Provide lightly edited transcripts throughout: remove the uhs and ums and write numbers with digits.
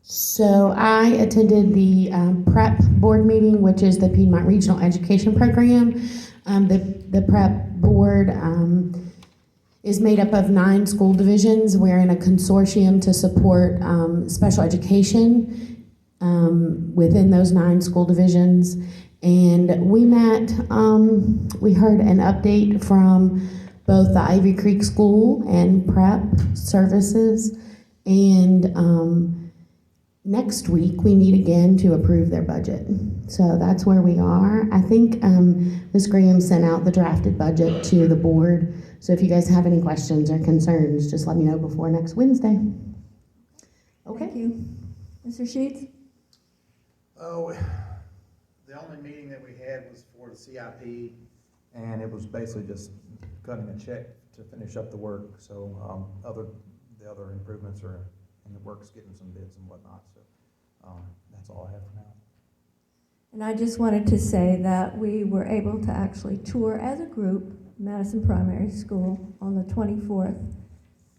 So I attended the PrEP board meeting, which is the Piedmont Regional Education Program. The PrEP board is made up of 9 school divisions. We're in a consortium to support special education within those 9 school divisions. And we met, we heard an update from both the Ivy Creek School and PrEP services. And next week, we meet again to approve their budget. So that's where we are. I think Ms. Graham sent out the drafted budget to the board. So if you guys have any questions or concerns, just let me know before next Wednesday. Okay. Thank you. Mr. Sheads? Oh, the only meeting that we had was for the CIP, and it was basically just cutting a check to finish up the work. So the other improvements are in the works, getting some bids and whatnot. So that's all I have for now. And I just wanted to say that we were able to actually tour as a group Madison Primary School on the 24th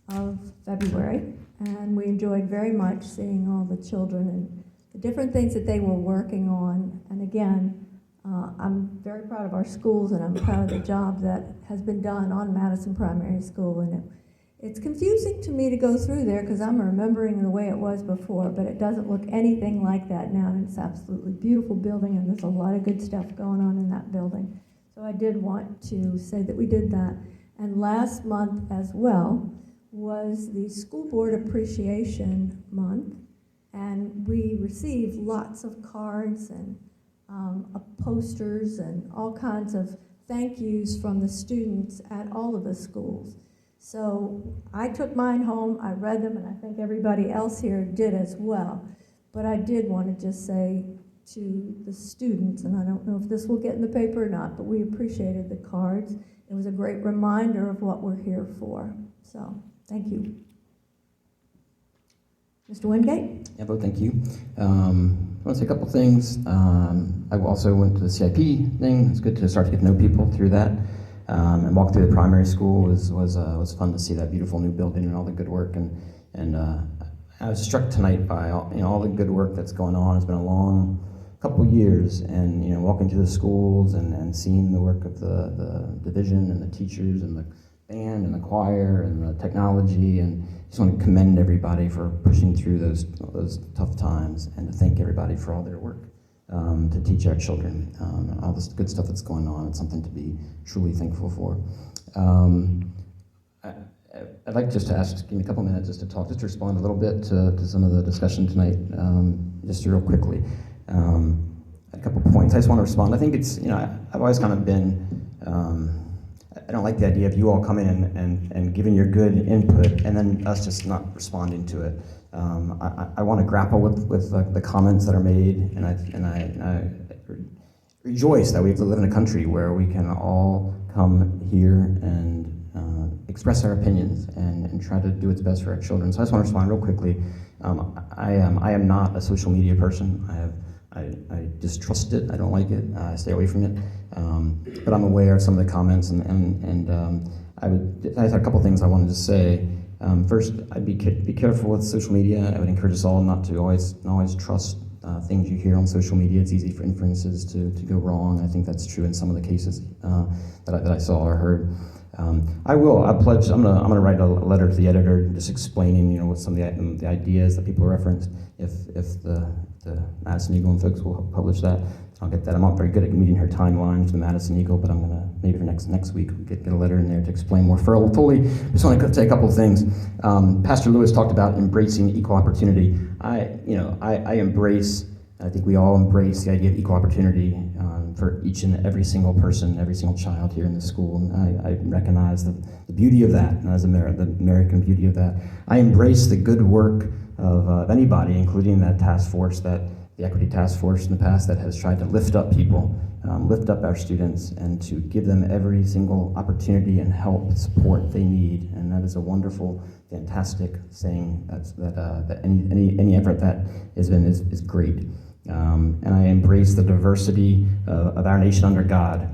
of February, and we enjoyed very much seeing all the children and the different things that they were working on. And again, I'm very proud of our schools, and I'm proud of the job that has been done on Madison Primary School. And it's confusing to me to go through there because I'm remembering the way it was before, but it doesn't look anything like that now, and it's absolutely beautiful building, and there's a lot of good stuff going on in that building. So I did want to say that we did that. And last month as well was the School Board Appreciation Month, and we received lots of cards and posters and all kinds of thank yous from the students at all of the schools. So I took mine home, I read them, and I think everybody else here did as well. But I did want to just say to the students, and I don't know if this will get in the paper or not, but we appreciated the cards. It was a great reminder of what we're here for. So, thank you. Mr. Wingate? Yeah, but thank you. I want to say a couple things. I also went to the CIP thing. It's good to start to get to know people through that. And walk through the primary school was fun to see that beautiful new building and all the good work. And I was struck tonight by all the good work that's going on. It's been a long couple years, and walking through the schools and seeing the work of the division and the teachers and the band and the choir and the technology, and just want to commend everybody for pushing through those tough times, and to thank everybody for all their work to teach our children. All this good stuff that's going on, it's something to be truly thankful for. I'd like just to ask, give me a couple minutes just to respond a little bit to some of the discussion tonight, just real quickly. A couple points. I just want to respond. I think it's, I've always kind of been, I don't like the idea of you all coming in and giving your good input and then us just not responding to it. I want to grapple with the comments that are made, and I rejoice that we live in a country where we can all come here and express our opinions and try to do its best for our children. So I just want to respond real quickly. I am not a social media person. I distrust it. I don't like it. I stay away from it. But I'm aware of some of the comments, and I had a couple things I wanted to say. First, I'd be careful with social media. I would encourage us all not to always trust things you hear on social media. It's easy for inferences to go wrong. I think that's true in some of the cases that I saw or heard. I pledge. I'm gonna write a letter to the editor, just explaining, what some of the ideas that people referenced. If the Madison Eagle and folks will publish that, I'll get that. I'm not very good at meeting her timeline for the Madison Eagle, but I'm gonna maybe for next week we'll get a letter in there to explain more fully. Just want to say a couple of things. Pastor Lewis talked about embracing equal opportunity. I embrace. I think we all embrace the idea of equal opportunity for each and every single person, every single child here in the school. And I recognize the beauty of that, and as the American beauty of that. I embrace the good work of anybody, including that task force, the equity task force in the past that has tried to lift up people, lift up our students, and to give them every single opportunity and help, support they need. And that is a wonderful, fantastic thing. That any effort that has been is great. And I embrace the diversity of our nation under God.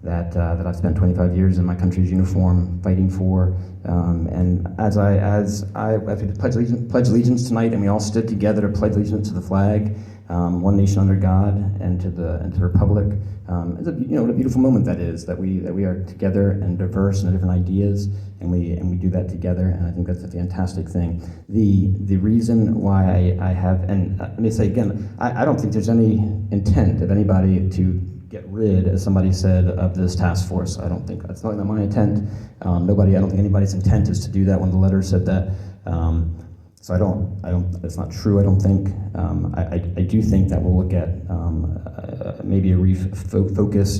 that I've spent 25 years in my country's uniform fighting for. And as we pledge allegiance tonight, and we all stood together to pledge allegiance to the flag, one nation under God, and to the republic. It's what a beautiful moment that is, that we are together and diverse and different ideas, and we do that together. And I think that's a fantastic thing. The reason why I have, and let me say again, I don't think there's any intent of anybody to get rid, as somebody said, of this task force. I don't think that's not my intent. I don't think anybody's intent is to do that when the letter said that. So I don't, that's not true, I don't think. I do think that we'll look at maybe a refocus,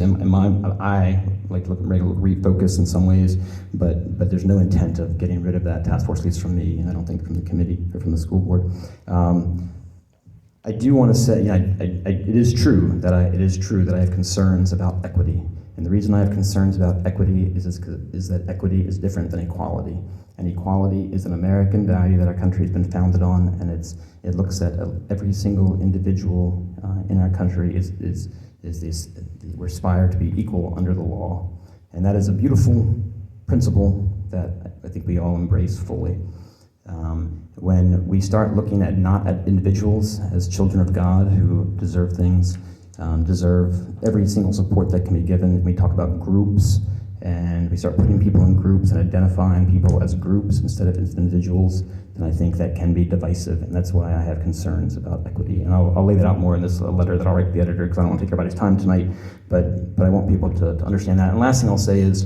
I like to look at regular refocus in some ways, but there's no intent of getting rid of that task force, at least from me, and I don't think from the committee or from the school board. I do want to say, it is true that I have concerns about equity, and the reason I have concerns about equity is that equity is different than equality, and equality is an American value that our country has been founded on, and it looks at every single individual in our country we're aspired to be equal under the law, and that is a beautiful principle that I think we all embrace fully. When we start looking not at individuals as children of God who deserve things, deserve every single support that can be given, we talk about groups, and we start putting people in groups and identifying people as groups instead of as individuals, then I think that can be divisive, and that's why I have concerns about equity. And I'll lay that out more in this letter that I'll write to the editor, because I don't want to take everybody's time tonight, but I want people to understand that. And last thing I'll say is,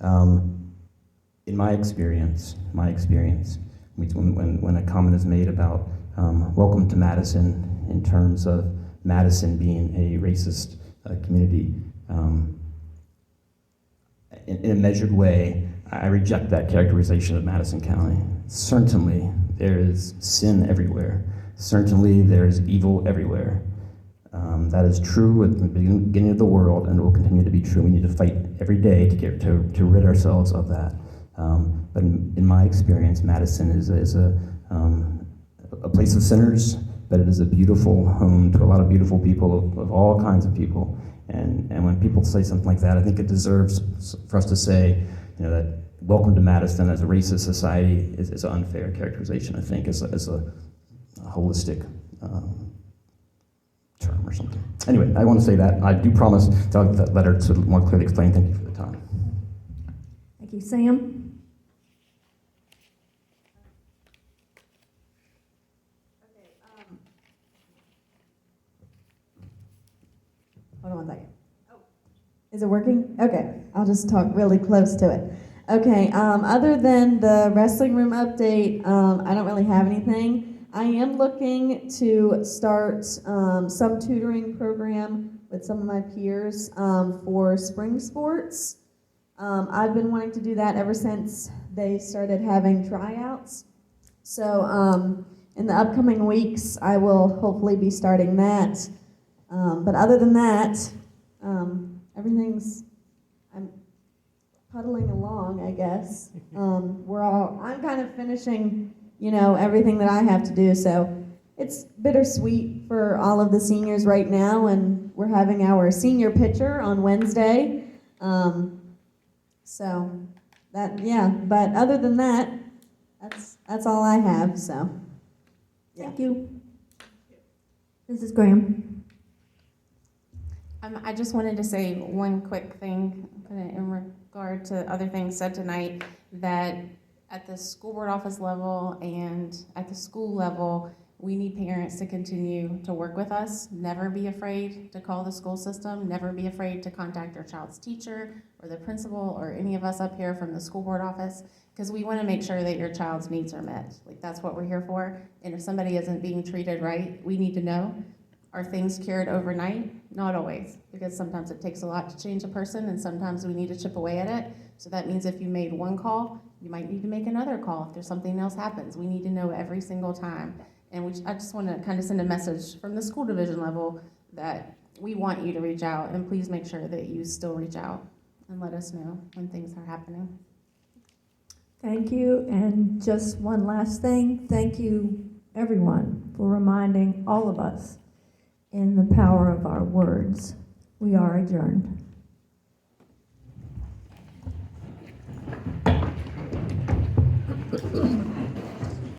in my experience, when a comment is made about welcome to Madison, in terms of Madison being a racist community, in a measured way, I reject that characterization of Madison County. Certainly, there is sin everywhere. Certainly, there is evil everywhere. That is true at the beginning of the world, and it will continue to be true. We need to fight every day to rid ourselves of that. But in my experience, Madison is a place of sinners, but it is a beautiful home to a lot of beautiful people, of all kinds of people. And when people say something like that, I think it deserves for us to say, that welcome to Madison as a racist society is an unfair characterization, I think, as a holistic term or something. Anyway, I want to say that. I do promise to have that letter to more clearly explain. Thank you for the time. Thank you. Sam? Hold on one second. Oh. Is it working? Okay, I'll just talk really close to it. Okay, other than the wrestling room update, I don't really have anything. I am looking to start some tutoring program with some of my peers for spring sports. I've been wanting to do that ever since they started having tryouts. So in the upcoming weeks, I will hopefully be starting that. But other than that, I'm puddling along, I guess. I'm kind of finishing, everything that I have to do. So it's bittersweet for all of the seniors right now, and we're having our senior picture on Wednesday. So that, but other than that, that's all I have, so. Yeah. Thank you. Mrs. Graham? I just wanted to say one quick thing in regard to other things said tonight, that at the school board office level and at the school level, we need parents to continue to work with us. Never be afraid to call the school system. Never be afraid to contact your child's teacher or the principal or any of us up here from the school board office, because we want to make sure that your child's needs are met. Like, that's what we're here for. And if somebody isn't being treated right, we need to know. Are things cured overnight? Not always, because sometimes it takes a lot to change a person, and sometimes we need to chip away at it. So that means if you made one call, you might need to make another call if there's something else happens. We need to know every single time. And I just want to kind of send a message from the school division level that we want you to reach out, and please make sure that you still reach out and let us know when things are happening. Thank you. And just one last thing. Thank you, everyone, for reminding all of us in the power of our words. We are adjourned. Aye.